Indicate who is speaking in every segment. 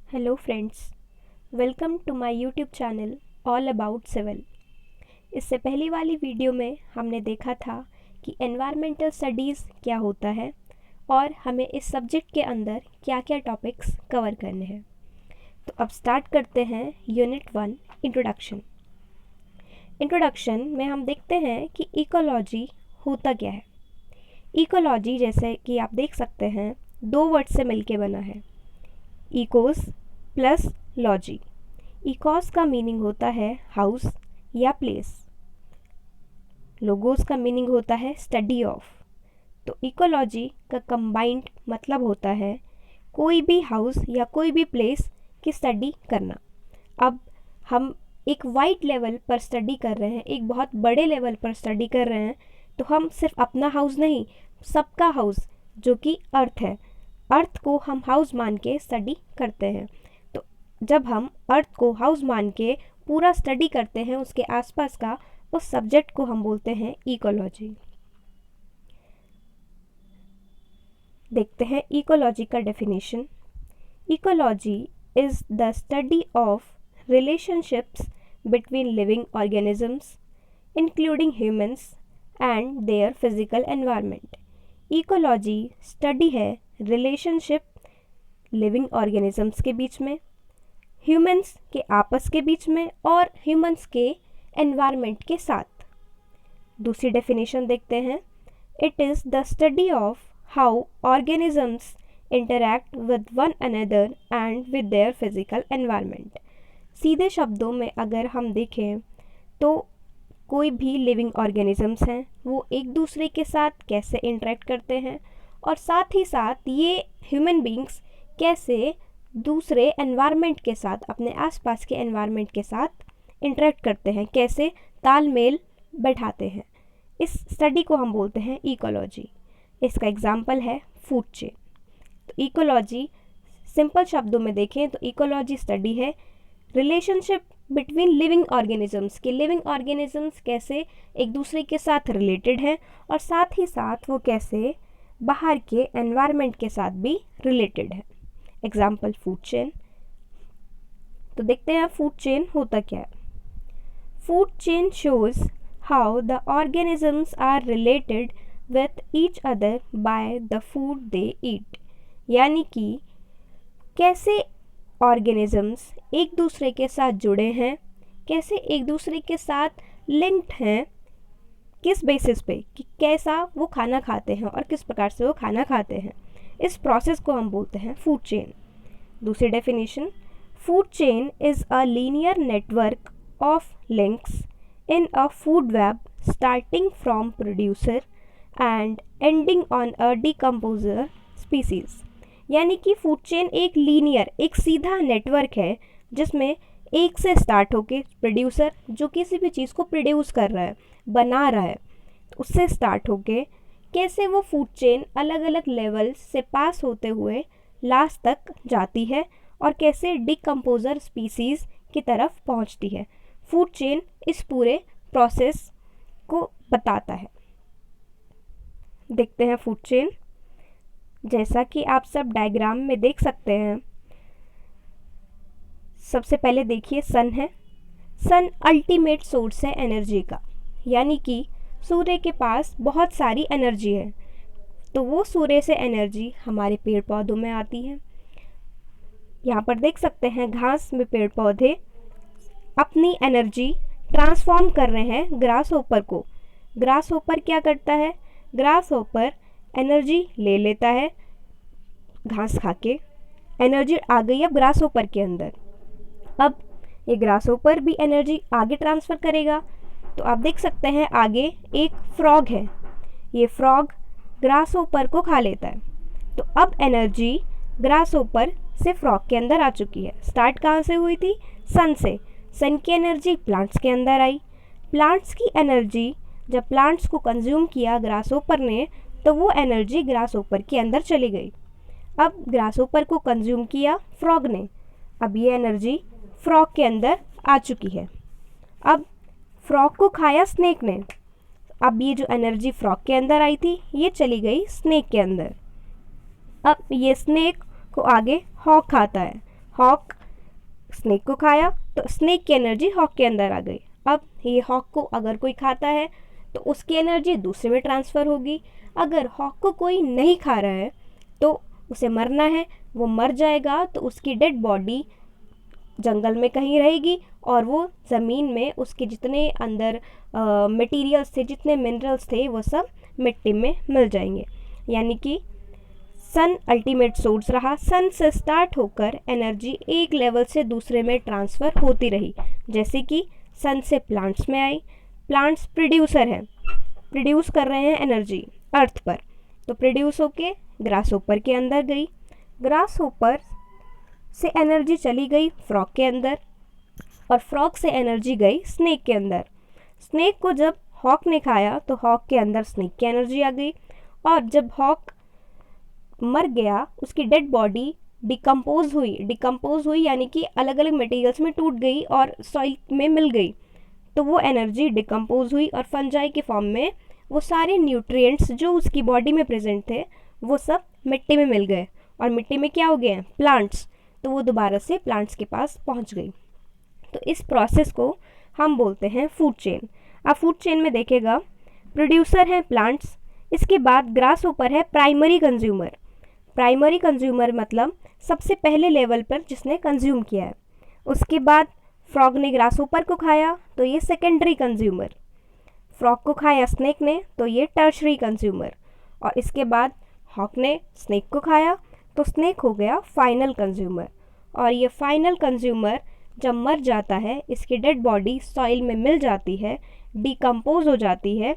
Speaker 1: Hello friends, welcome to my YouTube channel all about civil. इससे पहली वाली video में हमने देखा था कि एनवायरमेंटल स्टडीज़ क्या होता है और हमें इस सब्जेक्ट के अंदर क्या क्या टॉपिक्स कवर करने हैं। तो अब स्टार्ट करते हैं यूनिट 1 इंट्रोडक्शन। इंट्रोडक्शन में हम देखते हैं कि इकोलॉजी होता क्या है। इकोलॉजी जैसे कि आप देख सकते हैं 2 वर्ड से मिलके बना है, इकोस प्लस लॉजी। इकोस का मीनिंग होता है हाउस या प्लेस, लोगोस का मीनिंग होता है स्टडी ऑफ। तो इकोलॉजी का कंबाइंड मतलब होता है कोई भी हाउस या कोई भी प्लेस की स्टडी करना। अब हम एक वाइड लेवल पर स्टडी कर रहे हैं, एक बहुत बड़े लेवल पर स्टडी कर रहे हैं, तो हम सिर्फ अपना हाउस नहीं, सबका हाउस जो कि अर्थ है, अर्थ को हम हाउस मान के स्टडी करते हैं। तो जब हम अर्थ को हाउस मान के पूरा स्टडी करते हैं उसके आसपास का, उस सब्जेक्ट को हम बोलते हैं इकोलॉजी। देखते हैं इकोलॉजी का definition. Ecology is the study of relationships between living organisms including humans and their physical environment. Ecology study है रिलेशनशिप लिविंग ऑर्गेनिजम्स के बीच में, ह्यूमंस के आपस के बीच में और ह्यूमंस के एनवायरनमेंट के साथ। दूसरी डेफिनेशन देखते हैं। It is the study of how organisms interact with one another and with their physical environment. सीधे शब्दों में अगर हम देखें तो कोई भी लिविंग ऑर्गेनिजम्स हैं वो एक दूसरे के साथ कैसे इंटरेक्ट करते हैं और साथ ही साथ ये ह्यूमन बींग्स कैसे दूसरे एनवायरनमेंट के साथ, अपने आसपास के एनवायरनमेंट के साथ इंटरेक्ट करते हैं, कैसे तालमेल बैठाते हैं। इस स्टडी को हम बोलते हैं इकोलॉजी। इसका एग्जाम्पल है फूड चेन। तो इकोलॉजी सिंपल शब्दों में देखें तो इकोलॉजी स्टडी है रिलेशनशिप बिटवीन लिविंग ऑर्गेनिजम्स के, लिविंग ऑर्गेनिजम्स कैसे एक दूसरे के साथ रिलेटेड हैं और साथ ही साथ वो कैसे बाहर के एनवायरनमेंट के साथ भी रिलेटेड है। Example food chain. तो देखते हैं फूड चेन होता क्या है। Food chain shows how the organisms are related with each other by the food they eat. यानी कि कैसे ऑर्गेनिजम्स एक दूसरे के साथ जुड़े हैं, कैसे एक दूसरे के साथ लिंक्ड हैं, किस बेसिस पे कि कैसा वो खाना खाते हैं और किस प्रकार से वो खाना खाते हैं। इस प्रोसेस को हम बोलते हैं फूड चेन। दूसरी definition, food chain is a linear network of links in a food web starting from producer and ending on a decomposer species. यानी कि फूड चेन एक लीनियर, एक सीधा नेटवर्क है जिसमें एक से स्टार्ट होके प्रोड्यूसर जो किसी भी चीज़ को प्रोड्यूस कर रहा है, बना रहा है, उससे स्टार्ट होके कैसे वो फूड चेन अलग अलग लेवल से पास होते हुए लास्ट तक जाती है और कैसे डिकम्पोजर स्पीसीज़ की तरफ पहुंचती है। फूड चेन इस पूरे प्रोसेस को बताता है। देखते हैं फूड चेन। जैसा कि आप सब डायग्राम में देख सकते हैं, सबसे पहले देखिए सन है। सन अल्टीमेट सोर्स है एनर्जी का, यानी कि सूर्य के पास बहुत सारी एनर्जी है, तो वो सूर्य से एनर्जी हमारे पेड़ पौधों में आती है। यहाँ पर देख सकते हैं घास में पेड़ पौधे अपनी एनर्जी ट्रांसफॉर्म कर रहे हैं ग्रास होपर को। ग्रास होपर क्या करता है? ग्रास होपर एनर्जी ले लेता है, घास खा के एनर्जी आ गई अब ग्रास होपर के अंदर। अब ये ग्रास होपर भी एनर्जी आगे ट्रांसफ़र करेगा। तो आप देख सकते हैं आगे एक फ्रॉग है, ये फ्रॉग ग्रास होपर को खा लेता है। तो अब एनर्जी ग्रास होपर से फ्रॉग के अंदर आ चुकी है। स्टार्ट कहाँ से हुई थी? सन से। सन की एनर्जी प्लांट्स के अंदर आई। प्लांट्स की एनर्जी जब प्लांट्स को कंज्यूम किया ग्रास होपर ने, तो वो एनर्जी ग्रास होपर के अंदर चली गई। अब ग्रास होपर को कंज्यूम किया फ्रॉग ने, अब ये एनर्जी फ्रॉग के अंदर आ चुकी है। अब फ्रॉग को खाया स्नेक ने, अब ये जो एनर्जी फ्रॉग के अंदर आई थी ये चली गई स्नेक के अंदर। अब ये स्नेक को आगे हॉक खाता है। हॉक स्नेक को खाया तो स्नेक की एनर्जी हॉक के अंदर आ गई। अब ये हॉक को अगर कोई खाता है तो उसकी एनर्जी दूसरे में ट्रांसफ़र होगी। अगर हॉक को कोई नहीं खा रहा है तो उसे मरना है, वो मर जाएगा तो उसकी डेड बॉडी जंगल में कहीं रहेगी और वो ज़मीन में उसके जितने अंदर मटेरियल्स थे, जितने मिनरल्स थे, वो सब मिट्टी में मिल जाएंगे। यानी कि सन अल्टीमेट सोर्स रहा। सन से स्टार्ट होकर एनर्जी एक लेवल से दूसरे में ट्रांसफ़र होती रही। जैसे कि सन से प्लांट्स में आई, प्लांट्स प्रोड्यूसर हैं, प्रोड्यूस कर रहे हैं एनर्जी अर्थ पर, तो प्रोड्यूस होके ग्रास होपर के अंदर गई, ग्रास होपर से एनर्जी चली गई फ्रॉग के अंदर और फ्रॉग से एनर्जी गई स्नेक के अंदर। स्नेक को जब हॉक ने खाया तो हॉक के अंदर स्नेक की एनर्जी आ गई और जब हॉक मर गया उसकी डेड बॉडी डिकम्पोज हुई यानी कि अलग अलग मटेरियल्स में टूट गई और सॉइल में मिल गई, तो वो एनर्जी डिकम्पोज हुई और फंजाई के फॉर्म में वो सारे न्यूट्रिएंट्स जो उसकी बॉडी में प्रेजेंट थे वो सब मिट्टी में मिल गए और मिट्टी में क्या हो गए हैं, प्लांट्स, तो वो दोबारा से प्लांट्स के पास पहुंच गई। तो इस प्रोसेस को हम बोलते हैं फूड चेन। अब फूड चेन में देखेगा प्रोड्यूसर हैं प्लांट्स, इसके बाद ग्रास ऊपर है प्राइमरी कंज्यूमर। प्राइमरी कंज्यूमर मतलब सबसे पहले लेवल पर जिसने कंज्यूम किया है। उसके बाद फ्रॉग ने ग्रास ऊपर को खाया तो ये सेकेंडरी कंज्यूमर, फ्रॉग को खाया स्नेक ने तो ये टर्शरी कंज्यूमर, और इसके बाद हॉक ने स्नेक को खाया तो स्नेक हो गया फाइनल कंज्यूमर। और ये फाइनल कंज्यूमर जब मर जाता है, इसकी डेड बॉडी सॉइल में मिल जाती है, डिकम्पोज हो जाती है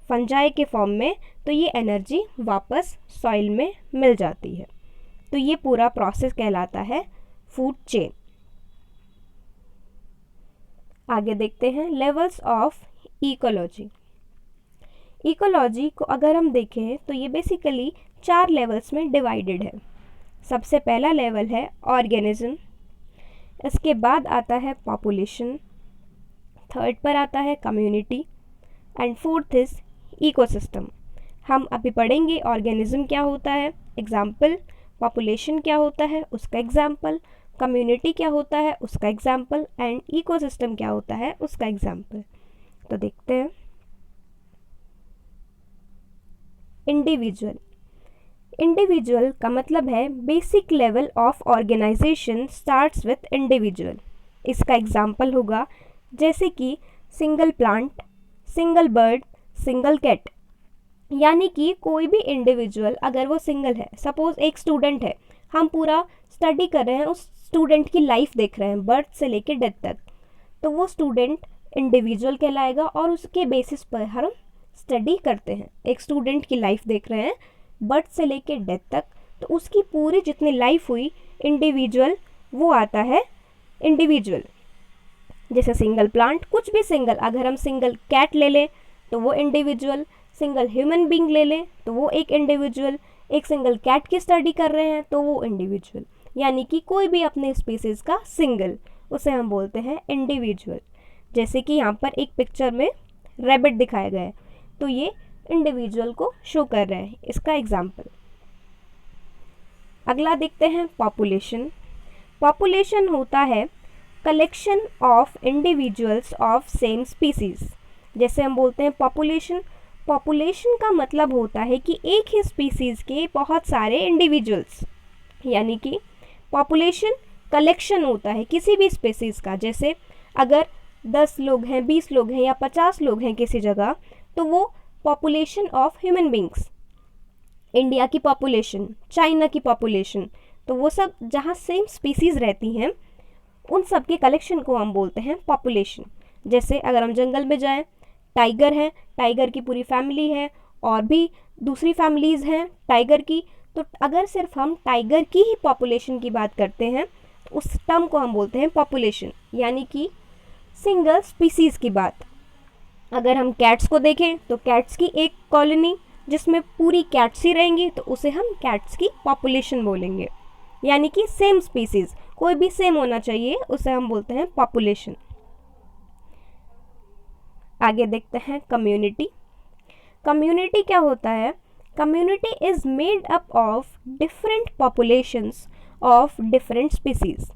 Speaker 1: फंजाई के फॉर्म में, तो ये एनर्जी वापस सॉइल में मिल जाती है। तो ये पूरा प्रोसेस कहलाता है फूड चेन। आगे देखते हैं लेवल्स ऑफ इकोलॉजी। इकोलॉजी को अगर हम देखें तो ये बेसिकली 4 लेवल्स में डिवाइडेड है। सबसे पहला लेवल है ऑर्गेनिज्म, इसके बाद आता है पॉपुलेशन, थर्ड पर आता है community and fourth is ecosystem. हम अभी पढ़ेंगे ऑर्गेनिज्म क्या होता है, एग्जाम्पल, पॉपुलेशन क्या होता है उसका एग्जाम्पल, कम्युनिटी क्या होता है उसका एग्जाम्पल एंड इकोसिस्टम क्या होता है उसका एग्जाम्पल। तो देखते हैं। इंडिविजुअल, इंडिविजुअल का मतलब है basic level of organization starts with individual. इसका एग्जाम्पल होगा जैसे कि single plant, single bird, single cat. यानी कि कोई भी इंडिविजुअल अगर वो सिंगल है, सपोज एक स्टूडेंट है, हम पूरा स्टडी कर रहे हैं, उस स्टूडेंट की लाइफ देख रहे हैं बर्थ से लेकर डेथ तक, तो वो स्टूडेंट इंडिविजुअल कहलाएगा और उसके बेसिस पर हम स्टडी करते हैं। एक स्टूडेंट की लाइफ देख रहे हैं बर्थ से लेकर डेथ तक, तो उसकी पूरी जितनी लाइफ हुई इंडिविजुअल, वो आता है इंडिविजुअल। जैसे सिंगल प्लांट, कुछ भी सिंगल, अगर हम सिंगल कैट ले लें तो वो इंडिविजुअल, सिंगल ह्यूमन बींग ले लें तो वो एक इंडिविजुअल, एक सिंगल कैट की स्टडी कर रहे हैं तो वो इंडिविजुअल। यानी कि कोई भी अपने स्पीसीज़ का सिंगल, उसे हम बोलते हैं इंडिविजुअल। जैसे कि यहाँ पर एक पिक्चर में रैबिट दिखाया गया है, तो ये इंडिविजुअल को शो कर रहे हैं, इसका एग्जाम्पल। अगला देखते हैं पॉपुलेशन। पॉपुलेशन होता है collection of individuals of same species. जैसे हम बोलते हैं पॉपुलेशन, पॉपुलेशन का मतलब होता है कि एक ही स्पीसीज़ के बहुत सारे इंडिविजुअल्स, यानी कि पॉपुलेशन कलेक्शन होता है किसी भी स्पीसीज़ का। जैसे अगर 10 लोग हैं, 20 लोग हैं या 50 लोग हैं किसी जगह, तो वो population of human beings. India की पॉपुलेशन, चाइना की पॉपुलेशन, तो वो सब जहाँ सेम स्पीसीज़ रहती हैं उन सब के कलेक्शन को हम बोलते हैं पॉपुलेशन। जैसे अगर हम जंगल में जाएं, टाइगर है, टाइगर की पूरी फैमिली है और भी दूसरी फैमिलीज़ हैं टाइगर की, तो अगर सिर्फ हम टाइगर की ही पॉपुलेशन की बात करते हैं तो उस टर्म को हम बोलते हैं पॉपुलेशन, यानी कि सिंगल स्पीसीज़ की बात। अगर हम कैट्स को देखें तो कैट्स की एक कॉलोनी जिसमें पूरी कैट्स ही रहेंगी तो उसे हम कैट्स की पॉपुलेशन बोलेंगे। यानी कि सेम स्पीसीज़, कोई भी सेम होना चाहिए, उसे हम बोलते हैं पॉपुलेशन। आगे देखते हैं कम्युनिटी। कम्युनिटी क्या होता है? Community is made up of different populations of different species.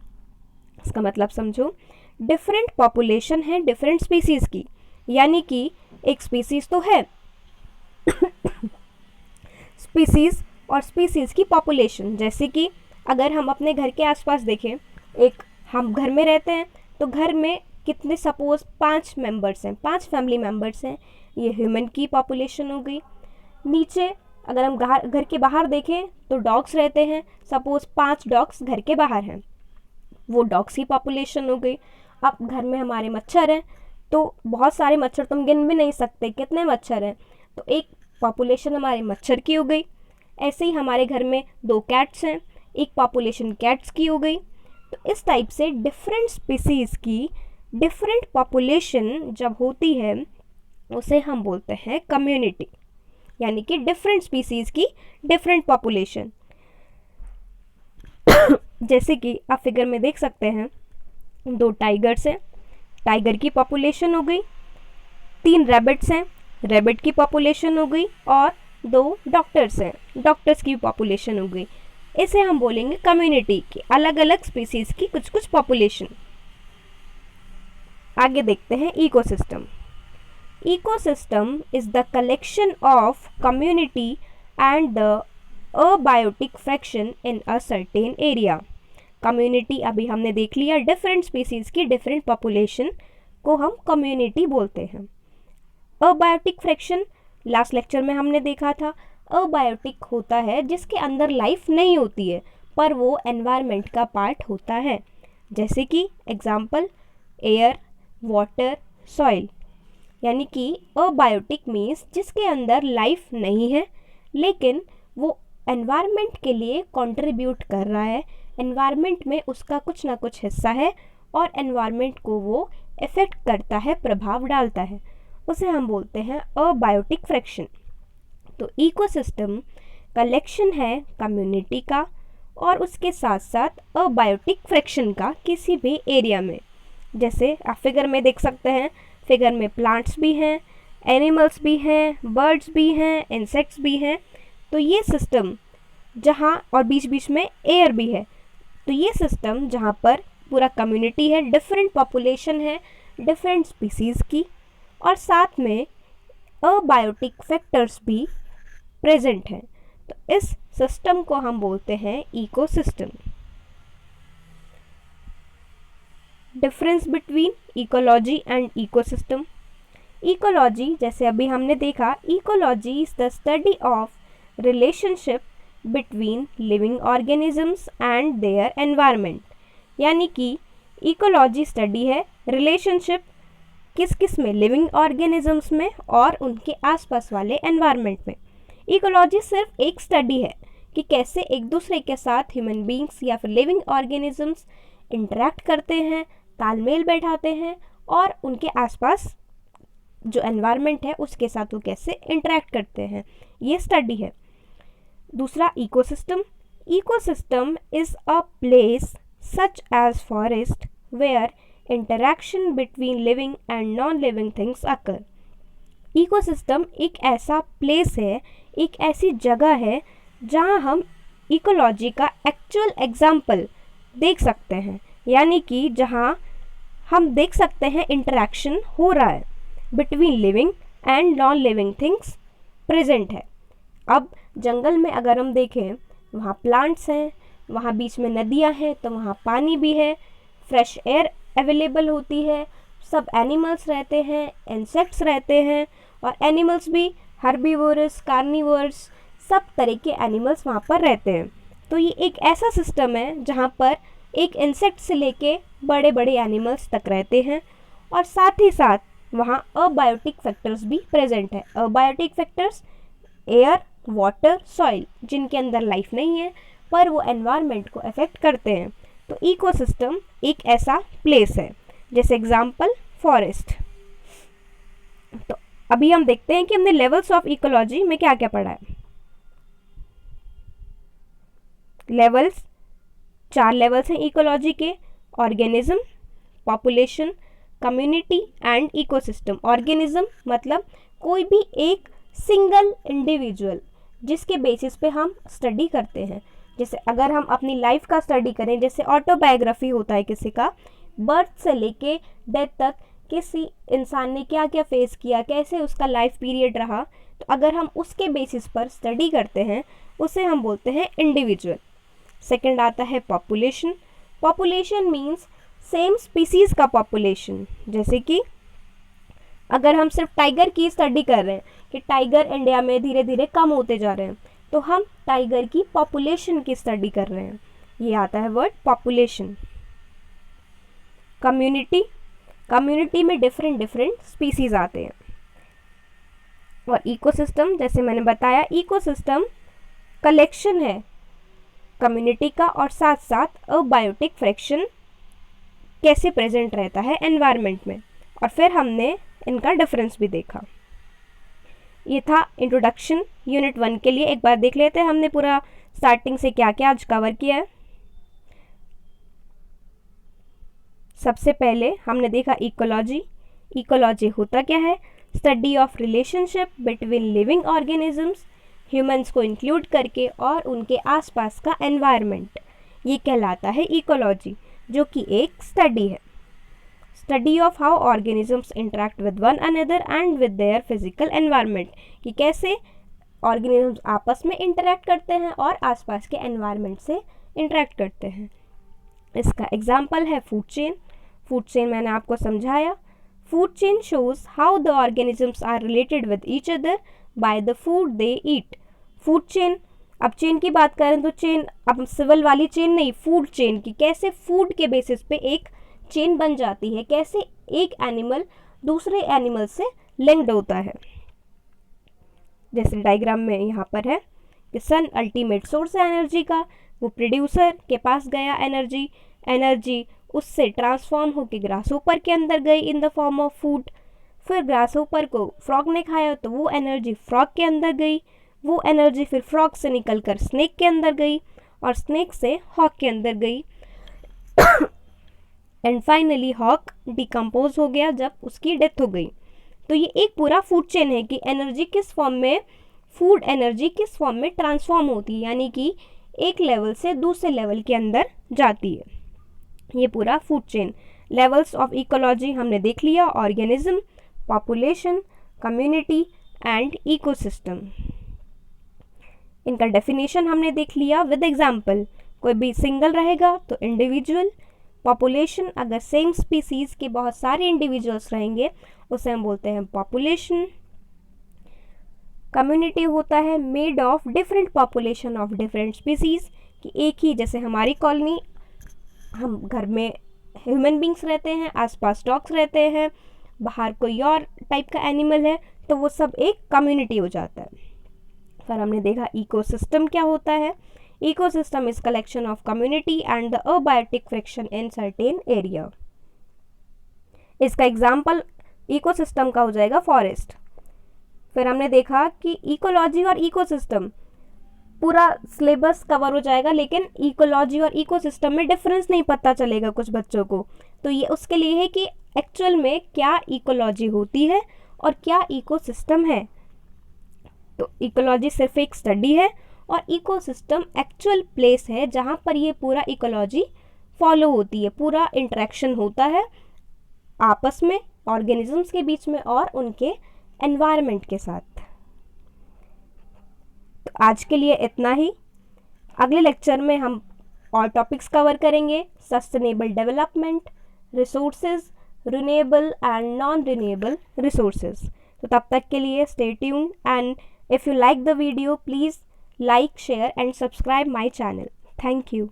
Speaker 1: इसका मतलब समझो, डिफरेंट पॉपुलेशन है डिफरेंट स्पीसीज की, यानी कि एक स्पीसीज तो है स्पीसीज और स्पीसीज की पॉपुलेशन। जैसे कि अगर हम अपने घर के आसपास देखें, एक हम घर में रहते हैं तो घर में कितने, सपोज 5 मेंबर्स हैं, 5 फैमिली मेंबर्स हैं, ये ह्यूमन की पॉपुलेशन हो गई। नीचे अगर हम घर के बाहर देखें तो डॉग्स रहते हैं, सपोज 5 डॉग्स घर के बाहर हैं, वो डॉग्स की पॉपुलेशन हो गई। अब घर में हमारे मच्छर हैं, तो बहुत सारे मच्छर तो हम गिन भी नहीं सकते कितने मच्छर हैं, तो एक पॉपुलेशन हमारे मच्छर की हो गई। ऐसे ही हमारे घर में 2 कैट्स हैं, एक पॉपुलेशन कैट्स की हो गई। तो इस टाइप से डिफरेंट स्पीसीज़ की डिफरेंट पॉपुलेशन जब होती है उसे हम बोलते हैं कम्युनिटी, यानी कि डिफरेंट स्पीसीज़ की डिफरेंट पॉपुलेशन। जैसे कि आप फिगर में देख सकते हैं, 2 टाइगर्स हैं, टाइगर की पॉपुलेशन हो गई, 3 रैबिट्स हैं, रैबिट की पॉपुलेशन हो गई, और 2 डॉक्टर्स हैं, डॉक्टर्स की पॉपुलेशन हो गई। इसे हम बोलेंगे कम्युनिटी की, अलग अलग स्पीसीज की कुछ कुछ पॉपुलेशन। आगे देखते हैं ecosystem. Ecosystem is the collection of community and the abiotic fraction in a certain area. Community अभी हमने देख लिया, डिफरेंट स्पीसीज की डिफरेंट पॉपुलेशन को हम कम्युनिटी बोलते हैं। अबायोटिक फ्रैक्शन लास्ट लेक्चर में हमने देखा था, अबायोटिक होता है जिसके अंदर लाइफ नहीं होती है पर वो एनवायरनमेंट का पार्ट होता है। जैसे कि एग्जाम्पल, एयर, वाटर, सॉइल। यानी कि अबायोटिक मीन्स जिसके अंदर लाइफ नहीं है लेकिन वो एनवायरनमेंट के लिए कंट्रीब्यूट कर रहा है, एनवायरनमेंट में उसका कुछ ना कुछ हिस्सा है और एनवायरनमेंट को वो इफेक्ट करता है, प्रभाव डालता है, उसे हम बोलते हैं अबायोटिक फ्रैक्शन। तो इकोसिस्टम कलेक्शन है कम्युनिटी का और उसके साथ साथ अबायोटिक फ्रैक्शन का किसी भी एरिया में। जैसे आप फिगर में देख सकते हैं, फिगर में प्लांट्स भी हैं, एनिमल्स भी हैं, बर्ड्स भी हैं, इंसेक्ट्स भी हैं। तो ये सिस्टम जहाँ, और बीच बीच में एयर भी है, तो ये सिस्टम जहाँ पर पूरा कम्युनिटी है, डिफरेंट पॉपुलेशन है डिफरेंट स्पीसीज़ की, और साथ में अबायोटिक फैक्टर्स भी प्रेजेंट हैं, तो इस सिस्टम को हम बोलते हैं ecosystem. Difference between ecology and ecosystem. Ecology, जैसे अभी हमने देखा, ecology is the study of relationship between living organisms and their environment. यानी कि इकोलॉजी स्टडी है रिलेशनशिप किस किस में, लिविंग ऑर्गेनिजम्स में और उनके आसपास वाले एनवायरनमेंट में। इकोलॉजी सिर्फ एक स्टडी है कि कैसे एक दूसरे के साथ ह्यूमन बींग्स या फिर लिविंग ऑर्गेनिजम्स इंटरेक्ट करते हैं, तालमेल बैठाते हैं और उनके आसपास जो एनवायरनमेंट है उसके साथ वो कैसे इंटरेक्ट करते हैं, ये स्टडी है। दूसरा ecosystem. Ecosystem is a place such as forest where interaction between living and non living things occur. Ecosystem एक ऐसा प्लेस है, एक ऐसी जगह है जहाँ हम इकोलॉजी का एक्चुअल एग्जाम्पल देख सकते हैं, यानी कि जहाँ हम देख सकते हैं इंटरैक्शन हो रहा है between living and non living things present है। अब जंगल में अगर हम देखें, वहाँ प्लांट्स हैं, वहाँ बीच में नदियाँ हैं, तो वहाँ पानी भी है, फ्रेश एयर अवेलेबल होती है, सब एनिमल्स रहते हैं, इंसेक्ट्स रहते हैं, और एनिमल्स भी हर्बीवोरस, कार्निवोरस, सब तरह के एनिमल्स वहाँ पर रहते हैं। तो ये एक ऐसा सिस्टम है जहाँ पर एक इंसेक्ट से लेके बड़े बड़े एनिमल्स तक रहते हैं, और साथ ही साथ वहाँ अबायोटिक फैक्टर्स भी प्रेजेंट है। Abiotic factors air, water, soil, जिनके अंदर लाइफ नहीं है पर वो एनवायरनमेंट को अफेक्ट करते हैं। तो इकोसिस्टम एक ऐसा प्लेस है, जैसे एग्जाम्पल फॉरेस्ट। तो अभी हम देखते हैं कि हमने लेवल्स ऑफ इकोलॉजी में क्या क्या पढ़ा है। लेवल्स, 4 लेवल्स हैं इकोलॉजी के: organism, population, community and ecosystem. Organism मतलब कोई भी एक सिंगल इंडिविजुअल जिसके बेसिस पे हम स्टडी करते हैं, जैसे अगर हम अपनी लाइफ का स्टडी करें, जैसे ऑटोबायोग्राफी होता है किसी का, बर्थ से लेके डेथ तक किसी इंसान ने क्या क्या फेस किया, कैसे उसका लाइफ पीरियड रहा, तो अगर हम उसके बेसिस पर स्टडी करते हैं उसे हम बोलते हैं इंडिविजुअल। सेकंड आता है population. Population means same species का पॉपुलेशन। जैसे कि अगर हम सिर्फ टाइगर की स्टडी कर रहे हैं कि टाइगर इंडिया में धीरे धीरे कम होते जा रहे हैं, तो हम टाइगर की पॉपुलेशन की स्टडी कर रहे हैं, ये आता है वर्ड पॉपुलेशन। कम्युनिटी, कम्युनिटी में डिफरेंट डिफरेंट स्पीसीज आते हैं। और इकोसिस्टम, जैसे मैंने बताया इकोसिस्टम कलेक्शन है कम्युनिटी का, और साथ साथ अबायोटिक फ्रैक्शन कैसे प्रेजेंट रहता है एनवायरनमेंट में, और फिर हमने इनका डिफरेंस भी देखा। ये था इंट्रोडक्शन यूनिट 1 के लिए। एक बार देख लेते हैं हमने पूरा स्टार्टिंग से क्या क्या आज कवर किया है। सबसे पहले हमने देखा इकोलॉजी। इकोलॉजी होता क्या है? Study of relationship between living organisms, humans को इंक्लूड करके, और उनके आसपास का एनवायरनमेंट, ये कहलाता है इकोलॉजी, जो कि एक स्टडी है। Study of how organisms interact with one another and with their physical environment, कि कैसे ऑर्गेनिजम्स आपस में इंटरेक्ट करते हैं और आसपास के एनवायरनमेंट से इंटरेक्ट करते हैं। इसका एग्जाम्पल है फूड चेन। फूड चेन मैंने आपको समझाया। Food chain shows how the organisms are related with each other by the food they eat. Food chain, अब चेन की बात करें तो चेन, अब सिविल वाली चेन नहीं, फूड चेन की, कैसे फूड के बेसिस पे एक चेन बन जाती है, कैसे एक एनिमल दूसरे एनिमल से लिंक्ड होता है। जैसे डायग्राम में यहाँ पर है कि सन अल्टीमेट सोर्स है एनर्जी का, वो प्रोड्यूसर के पास गया एनर्जी, एनर्जी उससे ट्रांसफॉर्म होकर ग्रासहोपर के अंदर गई in the form of food, फिर ग्रासहोपर को फ्रॉग ने खाया तो वो एनर्जी फ्रॉग के अंदर गई, वो एनर्जी फिर फ्रॉग से निकलकर स्नेक के अंदर गई, और स्नेक से हॉक के अंदर गई, एंड फाइनली हॉक डिकम्पोज हो गया जब उसकी डेथ हो गई। तो ये एक पूरा फूड चेन है कि एनर्जी किस फॉर्म में, फूड एनर्जी किस फॉर्म में ट्रांसफॉर्म होती है, यानी कि एक लेवल से दूसरे लेवल के अंदर जाती है। ये पूरा food chain. Levels of ecology हमने देख लिया, organism, population, community and ecosystem. इनका डेफिनेशन हमने देख लिया विद एग्जाम्पल। कोई भी सिंगल रहेगा तो इंडिविजुअल। पॉपुलेशन, अगर सेम स्पीसीज के बहुत सारे इंडिविजुअल्स रहेंगे उसे हम बोलते हैं पॉपुलेशन। कम्युनिटी होता है made of different population of different species, कि एक ही, जैसे हमारी कॉलोनी, हम घर में ह्यूमन बींग्स रहते हैं, आसपास डॉग्स रहते हैं, बाहर कोई और टाइप का एनिमल है, तो वो सब एक कम्युनिटी हो जाता है। फिर हमने देखा इकोसिस्टम क्या होता है। Ecosystem is collection of community and the abiotic fraction in certain area. इसका एग्जाम्पल इकोसिस्टम का हो जाएगा फॉरेस्ट। फिर हमने देखा कि इकोलॉजी और इकोसिस्टम, पूरा सिलेबस कवर हो जाएगा, लेकिन इकोलॉजी और इकोसिस्टम में डिफरेंस नहीं पता चलेगा कुछ बच्चों को, तो ये उसके लिए है कि एक्चुअल में क्या इकोलॉजी होती है और क्या इकोसिस्टम है। तो इकोलॉजी सिर्फ एक स्टडी है और इकोसिस्टम एक्चुअल प्लेस है जहाँ पर ये पूरा इकोलॉजी फॉलो होती है, पूरा इंटरेक्शन होता है आपस में, ऑर्गेनिजम्स के बीच में और उनके एनवायरनमेंट के साथ। तो आज के लिए इतना ही। अगले लेक्चर में हम और टॉपिक्स कवर करेंगे, sustainable development, resources, renewable and non renewable resources. तो तब तक के लिए stay tuned, and if you like the video, please like, share and subscribe my channel. Thank you.